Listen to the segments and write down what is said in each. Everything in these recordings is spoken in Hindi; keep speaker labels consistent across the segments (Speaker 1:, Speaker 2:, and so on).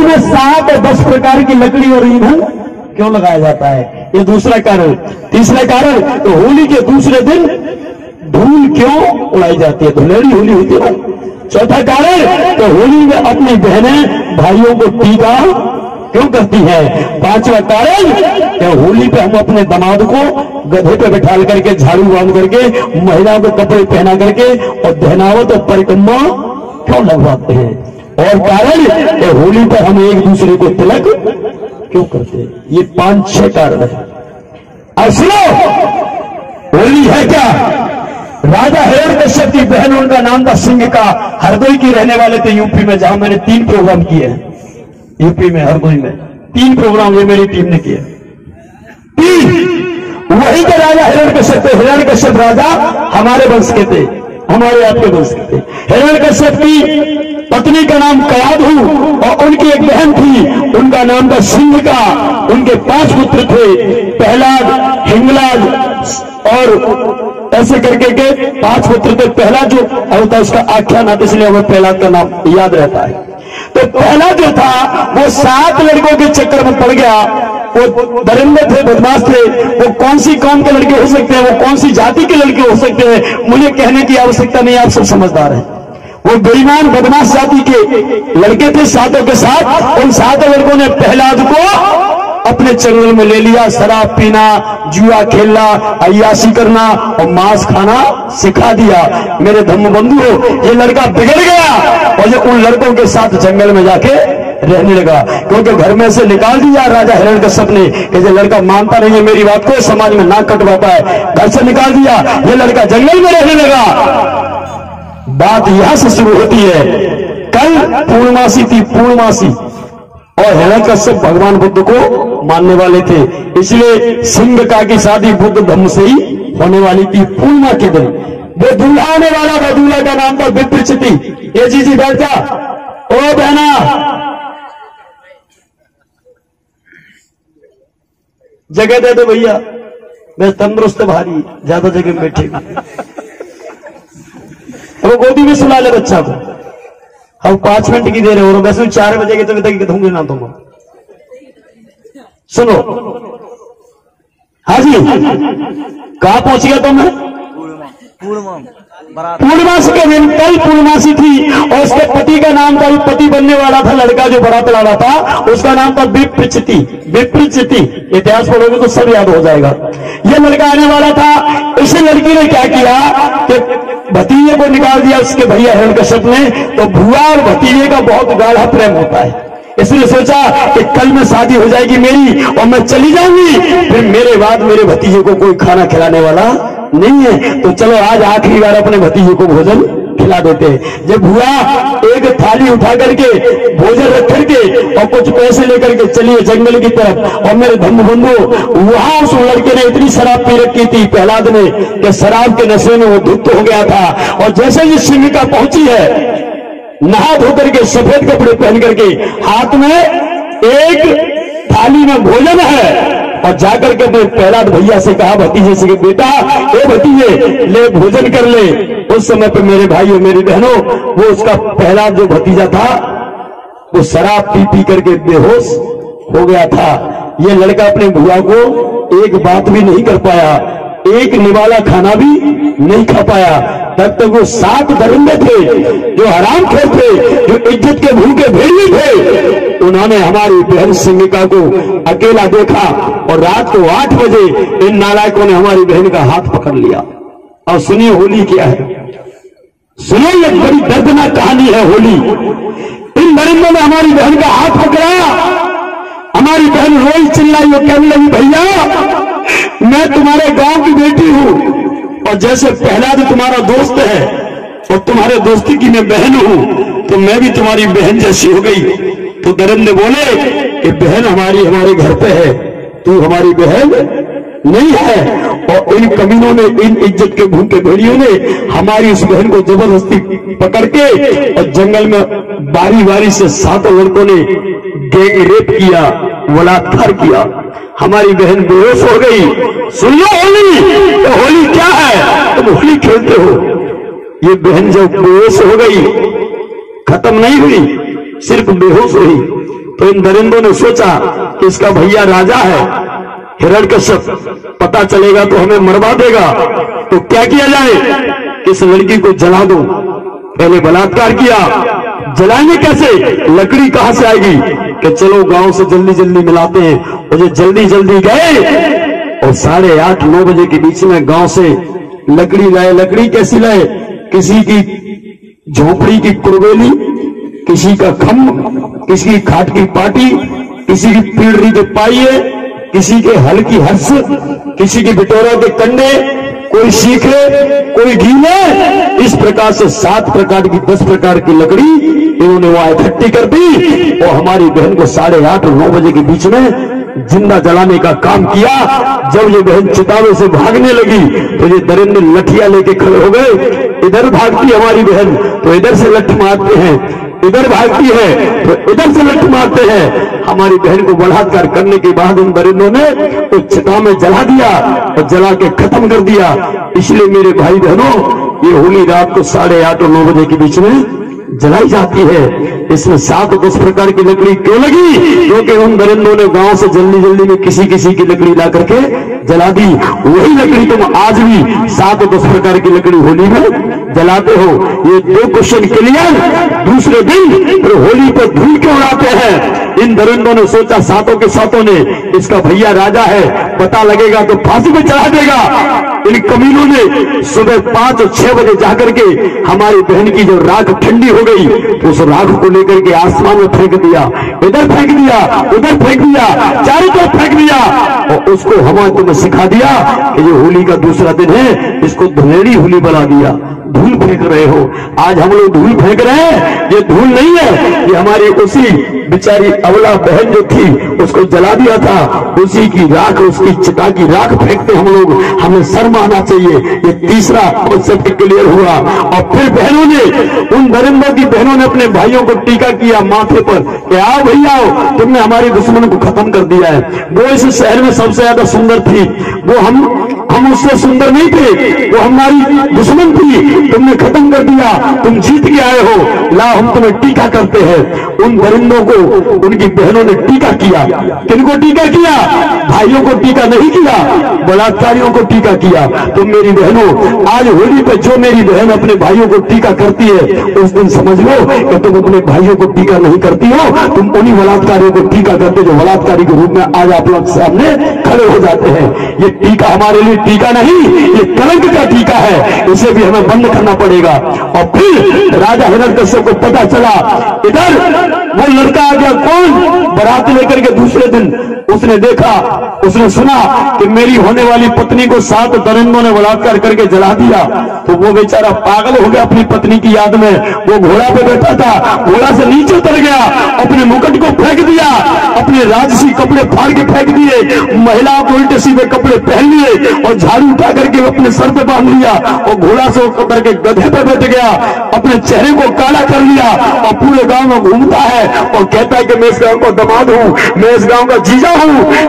Speaker 1: उसमें 7 और 10 प्रकार की लकड़ी और ईंधन क्यों लगाया जाता है? ये दूसरा कारण। तीसरा कारण, तो होली के दूसरे दिन धूल क्यों उड़ाई जाती है? धुलेरी होली होती है ना। चौथा कारण, तो होली में अपनी बहनें भाइयों को टीका क्यों करती है? पांचवा कारण, क्या होली पे हम अपने दामाद को गधे पे बैठाल करके, झाड़ू बांध करके, महिलाओं को कपड़े पहना करके और दहनावत और परिक्रमा क्यों लगवाते हैं? और कारण, क्या होली पर हम एक दूसरे को तिलक क्यों करते हैं? ये 5-6 कारण है। अब सुनो, होली है क्या? राजा हिरण्यकश्यप की बहन, उनका नाम था सिंह का, हरदोई की रहने वाले थे यूपी में, जहां मैंने 3 प्रोग्राम किए हैं यूपी में, हरदोई में 3 प्रोग्राम ये मेरी टीम ने किए। 3 वही के राजा हिरण्यकश्यप थे। हिरण्यकश्यप राजा हमारे वंश के थे, हमारे आपके वंश के थे। हिरण्यकश्यप की पत्नी का नाम कयाधु और उनकी एक बहन थी, उनका नाम था सिंह का। उनके 5 पुत्र थे, प्रहलाद, हिंगलाज और ऐसे करके के 5 पुत्र थे। पहला जो होता उसका आख्यान आता, इसलिए हमें प्रहलाद का नाम याद रहता है। तो पहला जो था वो 7 लड़कों के चक्कर में पड़ गया। वो दरिंदे थे, बदमाश थे। वो कौन सी कौम के लड़के हो सकते हैं, वो कौन सी जाति के लड़के हो सकते हैं, मुझे कहने की आवश्यकता नहीं, आप सब समझदार हैं। वो बेईमान बदमाश जाति के लड़के थे 7 के साथ। उन 7 लड़कों ने प्रहलाद को अपने चंगुल में ले लिया। शराब पीना, जुआ खेलना, अय्याशी करना और मांस खाना सिखा दिया। मेरे धम्म बंधु, ये लड़का बिगड़ गया और ये उन लड़कों के साथ जंगल में जाके रहने लगा, क्योंकि घर में से निकाल दिया राजा हिरण्यकश्यप ने कि ये लड़का मानता नहीं है मेरी बात को, समाज में नाक कटवाता है, घर से निकाल दिया। ये लड़का जंगल में रहने लगा। बात यहां से शुरू होती है। कल पूर्णमासी थी, पूर्णमासी, और हिरण्यकश्यप भगवान बुद्ध को मानने वाले थे, इसलिए सिंह का की शादी बुद्ध धर्म से ही होने वाली थी। पूर्णिमा के दिन वो दूल्हा आने वाला था, दूल्हा का नाम था विप्रचिति। ये जी बैठ जा, ओ बहना, जगह दे दो भैया, मैं तंदुरुस्त भारी, ज्यादा जगह में बैठेगा। वो गोदी में सुला ले बच्चा को। हम 5 मिनट की दे रहे हो, वैसे 4 बजे के तक दूंगे ना तुम। सुनो, हाँ जी, कहां पहुंच गया तुम? पूर्णमासी के दिन, कल पूर्णमासी थी और उसके पति का नाम था, पति बनने वाला था लड़का जो बारात ला रहा था, उसका नाम था विप्रचिति। विप्रचिति इतिहास पढ़ोगे तो सब याद हो जाएगा। ये लड़का आने वाला था। इस लड़की ने क्या किया कि भतीजे को निकाल दिया उसके भैया हिरण्यकश्यप ने। तो भुआ और भतीजे का बहुत गाढ़ा प्रेम होता है, इसलिए सोचा कि कल में शादी हो जाएगी मेरी और मैं चली जाऊंगी, फिर मेरे बाद मेरे भतीजे को कोई खाना खिलाने वाला नहीं है, तो चलो आज आखिरी बार अपने भतीजे को भोजन खिला देते हैं। जब भुआ एक थाली उठा करके भोजन रख करके और कुछ पैसे लेकर के चलिए जंगल की तरफ, और मेरे धम्म बंधु, वहां उस लड़के ने इतनी शराब पी रखी थी प्रहलाद ने कि शराब के नशे में वो धुत हो गया था। और जैसे ही सिंह का पहुंची है, नहा धोकर के सफेद कपड़े पहन करके, हाथ में एक थाली में भोजन है, और जाकर के अपने प्रहलाद भैया से कहा, भतीजे से, बेटा ए भतीजे ले भोजन कर ले। उस समय पे मेरे भाइयों मेरी बहनों, वो उसका प्रहलाद जो भतीजा था वो शराब पी पी करके बेहोश हो गया था। ये लड़का अपने भुआ को एक बात भी नहीं कर पाया, एक निवाला खाना भी नहीं खा पाया। तब तक वो 7 दरिंदे थे जो हराम खोर थे, जो इज्जत के भूखे भेड़िए थे, उन्होंने हमारी बहन सिंगिका को अकेला देखा और रात को 8 बजे इन नालायकों ने हमारी बहन का हाथ पकड़ लिया। और सुनिए होली क्या है, सुनिए, ये बड़ी दर्दनाक कहानी है होली। इन दरिंदों ने हमारी बहन का हाथ पकड़ा, हमारी बहन रोई चिल्लाई और कहने लगी, भैया मैं तुम्हारे गांव की बेटी हूं और जैसे प्रहलाद तुम्हारा दोस्त है और तुम्हारे दोस्ती की मैं बहन हूं, तो मैं भी तुम्हारी बहन जैसी हो गई। तो दरिंदे बोले कि बहन हमारी हमारे घर पे है, तू हमारी बहन नहीं है। और इन कमीनों ने, इन इज्जत के भूखे भेड़ियों ने हमारी उस बहन को जबरदस्ती पकड़ के और जंगल में बारी बारी से 7 लड़कों ने गैंग रेप किया, बलात्कार किया। हमारी बहन बेहोश हो गई। सुन लो होली, तो होली क्या है, तुम होली खेलते हो। ये बहन जब बेहोश हो गई, खत्म नहीं हुई, सिर्फ बेहोश हुई, तो इन दरिंदों ने सोचा कि इसका भैया राजा है हिरण्यकश्यप, पता चलेगा तो हमें मरवा देगा, तो क्या किया जाए, इस लड़की को जला दो। पहले बलात्कार किया, जलाएंगे कैसे, लकड़ी कहां से आएगी, कि चलो गांव से जल्दी जल्दी मिलाते हैं। और जो जल्दी जल्दी गए और 8:30-9 बजे के बीच में गांव से लकड़ी लाए। लकड़ी कैसी लाए, किसी की झोपड़ी की कुरबेली, किसी का खम्भ, किसी की खाट की पाटी, किसी की पीढ़ी के पाइये, किसी के हल की हर्ष, किसी की बिटोरा के कंडे, कोई सीखे कोई गीले। इस प्रकार से 7 प्रकार की 10 प्रकार की लकड़ी इन्होंने वहां इकट्ठी कर दी और हमारी बहन को 8:30 और 9 बजे के बीच में जिंदा जलाने का काम किया। जब ये बहन चितावे से भागने लगी तो ये दरिंदे लठियां लेके खड़े हो गए। इधर भागती हमारी बहन तो इधर से लठ मारते हैं, इधर भागती है तो इधर से लठ मारते हैं। हमारी बहन को बलात्कार करने के बाद उन दरिंदों ने तो चिता में जला दिया और जला के खत्म कर दिया। इसलिए मेरे भाई बहनों, ये होली रात को 8:30 और 9 बजे के बीच में जलाई जाती है। इसमें 7 और 10 प्रकार की लकड़ी क्यों लगी, क्योंकि उन दरिंदों ने गांव से जल्दी जल्दी में किसी किसी की लकड़ी ला करके जला दी। वही लकड़ी तुम आज भी 7 और 10 प्रकार की लकड़ी होली में जलाते हो। ये 2 क्वेश्चन क्लियर। दूसरे दिन फिर होली पर धूल क्यों उड़ाते हैं। इन दरिंदों ने सोचा, सातों के सातों ने, इसका भैया राजा है, पता लगेगा तो फांसी पे चढ़ा देगा। इन कमीनों ने सुबह 5 और 6 बजे जाकर के हमारी बहन की जो राख ठंडी हो गई तो उस राख को लेकर के आसमान में फेंक दिया, इधर फेंक दिया, उधर फेंक दिया, चारों तरफ फेंक दिया और उसको हमारे तुम्हें सिखा दिया कि ये होली का दूसरा दिन है, इसको धुलेड़ी होली बना दिया। धूल फेंक रहे हो, आज हम लोग धूल फेंक रहे हैं। ये धूल नहीं है, ये हमारी उसी बेचारी अबला बहन जो थी उसको जला दिया था, उसी की राख, उसकी चिता की राख फेंकते हम लोग। हमें शर्म आना चाहिए। ये तीसरा कॉन्सेप्ट क्लियर हुआ। और फिर बहनों ने, उन दरिंदों की बहनों ने अपने भाइयों को टीका किया माथे पर कि आओ भैया आओ, तुमने हमारे दुश्मन को खत्म कर दिया है। वो इस शहर में सबसे ज्यादा सुंदर थी, वो हम उससे सुंदर नहीं थे, वो हमारी दुश्मन थी, तुमने खत्म कर दिया, तुम जीत के आए हो, ला हम तुम्हें टीका करते हैं। उन दरिंदों को उनकी बहनों ने टीका किया। किनको टीका किया, भाइयों को टीका नहीं किया, बलात्कारियों को टीका किया। तो मेरी बहनों, आज होली पे जो मेरी बहन अपने भाइयों को टीका करती है, उस दिन समझ लो कि तुम अपने भाइयों को टीका नहीं करती हो, तुम उन्हीं बलात्कारियों को टीका करते जो बलात्कारी के रूप में आज आप लोग सामने खड़े हो जाते हैं। ये टीका हमारे लिए टीका नहीं, ये कलंक का टीका है, इसे भी हमें बंद करना पड़ेगा। और फिर राजा हिरण्यकश्यप को पता चला, इधर वो लड़का आ गया, कौन, बारात लेकर के दूसरे दिन उसने देखा, उसने सुना कि मेरी होने वाली पत्नी को 7 दरिंदों ने बलात्कार करके जला दिया। तो वो बेचारा पागल हो गया अपनी पत्नी की याद में। वो घोड़ा पे बैठा था, घोड़ा से नीचे उतर गया, अपने मुकुट को फेंक दिया, अपने राजसी कपड़े फाड़ के फेंक दिए, महिलाओं को उल्टे सीधे कपड़े पहन लिए और झाड़ू उठा करके अपने सर पे बांध लिया और घोड़ा से उतर के गधे पे बैठ गया, अपने चेहरे को काला कर लिया और पूरे गांव में घूमता है और कहता है कि मैं इस गांव का दामाद हूं, मैं इस गांव का जीजा हूं,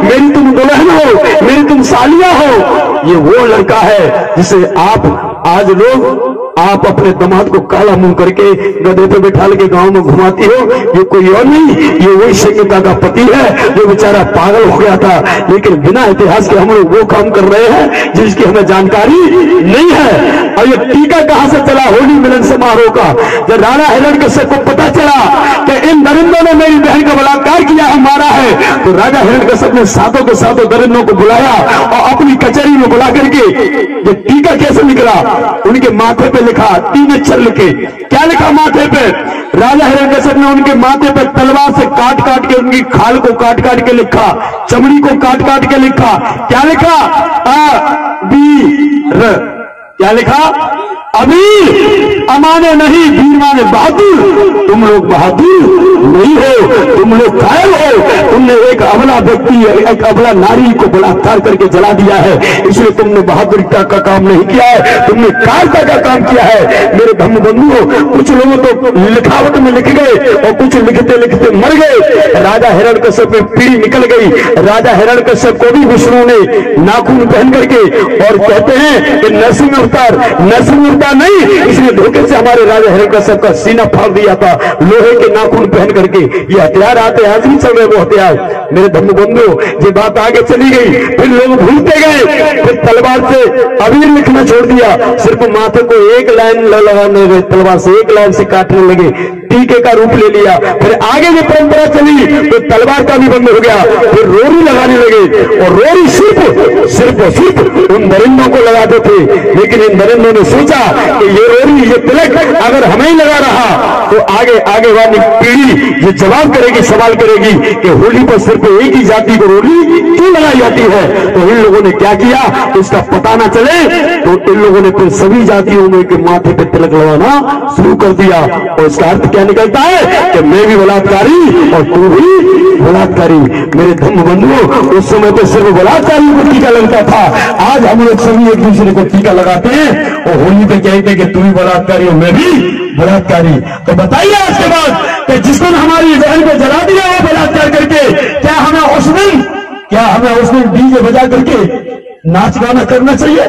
Speaker 1: मेरी तुम दुल्हन हो, मेरी तुम सालिया हो। ये वो लड़का है जिसे आज लोग आप अपने दामाद को काला मुंह करके गधे पे बैठा के गांव में घुमाती हो। ये कोई और नहीं, ये वही सिंहता का पति है जो बेचारा पागल हो गया था, लेकिन बिना इतिहास के हम लोग वो काम कर रहे हैं जिसकी हमें जानकारी नहीं है। और ये टीका कहां से चला होली मिलन समारोह का, जब राणा हिरण्यकश्यप को पता चला कि इन दरिंदों ने मेरी बहन का बलात्कार किया है, मारा है, तो राजा हिरण्यकश्यप ने सातों के सातों दरिंदों को बुलाया और अपनी कचहरी में बुला करके ये टीका कैसे निकला, उनके माथे पे लिखा 3 अक्षर लिखे। क्या लिखा माथे पे, राजा हिरण्यकश्यप ने उनके माथे पे तलवार से काट काट के उनकी खाल को काट काट के लिखा, चमड़ी को काट काट के लिखा। क्या लिखा, अबीर। क्या लिखा, अबीर। अमाने नहीं, वीर माने बहादुर। तुम लोग बहादुर नहीं हो, तुम लोग कायर हो, तुमने तुमने एक अबला व्यक्ति, एक अबला नारी को बलात्कार करके जला दिया है, इसलिए तुमने बहादुरिता का काम नहीं किया है, तुमने कायरता का काम किया है। मेरे धर्म बंधुओं, कुछ लोग तो लिखावट में लिख गए और कुछ लिखते लिखते मर गए। राजा हिरण्यकश्यप में पीढ़ी निकल गई। राजा हिरण्यकश्यप को भी विष्णु ने नाखून पहन करके, और कहते हैं कि नरसिंह अवतार नहीं, इसलिए धोखे से हमारे राजा हिरण्यकश्यप का सीना फाड़ दिया था लोहे के नाखून पहन करके। ये हथियार आते आज भी चल रहे वो हथियार। मेरे धर्म बंधुओं, ये बात आगे चली गई, फिर लोग भूलते गए, फिर तलवार से अबीर लिखना छोड़ दिया, सिर्फ माथे को एक लाइन लगाने लगे, तलवार से एक लाइन से काटने लगे, टीके का रूप ले लिया। फिर आगे जो परंपरा चली तो तलवार का भी बंद हो गया, फिर रोरी लगाने लगे, और रोरी सिर्फ उन नरेंद्रों को लगाते थे। लेकिन इन नरेंद्रों ने सोचा कि ये रोरी, ये तिलक अगर हमें ही लगा रहा तो आगे वाली पीढ़ी ये जवाब करेगी, सवाल करेगी कि होली पर सिर्फ एक ही जाति को रोरी क्यों लगाई जाती है। तो इन लोगों ने क्या किया, उसका पता ना चले तो इन लोगों ने फिर सभी जातियों में के माथे पे तिलक लगाना शुरू कर दिया। और इसका अर्थ क्या निकलता है कि मैं भी बलात्कारी और तू भी बलात्कारी। मेरे धर्म बंधुओं, उस समय तो सिर्फ बलात्कारी को टीका लगता था, आज हम लोग सभी एक दूसरे को टीका लगाते हैं और होली पे कहते हैं कि तू भी बलात्कारी और मैं भी बलात्कारी। तो बताइए आज के बाद कि जिस दिन हमारी बहन को जला दिया वो बलात्कार करके, क्या हमें उस दिन डीजे बजा करके नाच गाना करना चाहिए?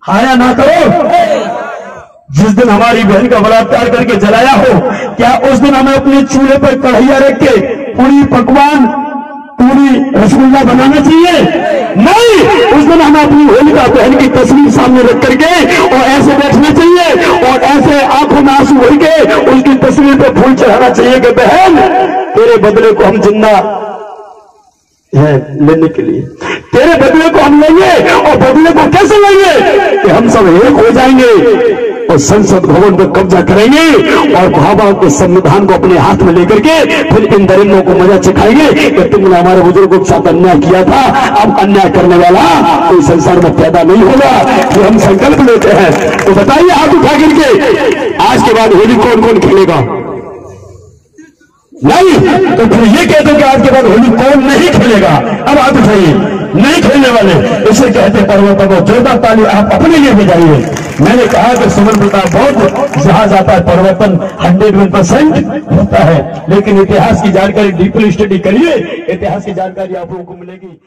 Speaker 1: हाँ या ना करो? जिस दिन हमारी बहन का बलात्कार करके जलाया हो, क्या उस दिन हमें अपने चूल्हे पर कढ़ैया रख के पूरी पकवान, पूरी रसगुल्ला बनाना चाहिए? नहीं, उस दिन हमें अपनी होलिका बहन की तस्वीर सामने रख करके और ऐसे बैठना चाहिए और ऐसे आंखों में आंसू भर के उसकी तस्वीर पर फूल चढ़ाना चाहिए कि बहन तेरे बदले को हम जिंदा है लेने के लिए, तेरे बदले को हम लेंगे। और बदले को कैसे लेंगे कि हम सब एक हो जाएंगे और संसद भवन पर कब्जा करेंगे और भाभा के संविधान को अपने हाथ में लेकर के फिर इन दरिंदों को मजा चखाएंगे कि तुमने हमारे बुजुर्गों के साथ अन्याय किया था, अब अन्याय करने वाला कोई संसार में पैदा नहीं होगा। ये हम संकल्प लेते हैं। तो बताइए हाथ उठा करके, आज के बाद होली कौन कौन खेलेगा? नहीं, तो फिर ये कहते कि आज के बाद होली कौन नहीं खेलेगा? अब आप उठाइए, नहीं खेलने वाले, इसे कहते परिवर्तन को जोरदार ताली आप अपने लिए बजाइए। मैंने कहा कि सुमन प्रताप बहुत जहां जाता है परिवर्तन 101% होता है, लेकिन इतिहास की जानकारी डीपली स्टडी करिए, इतिहास की जानकारी आप लोगों को मिलेगी।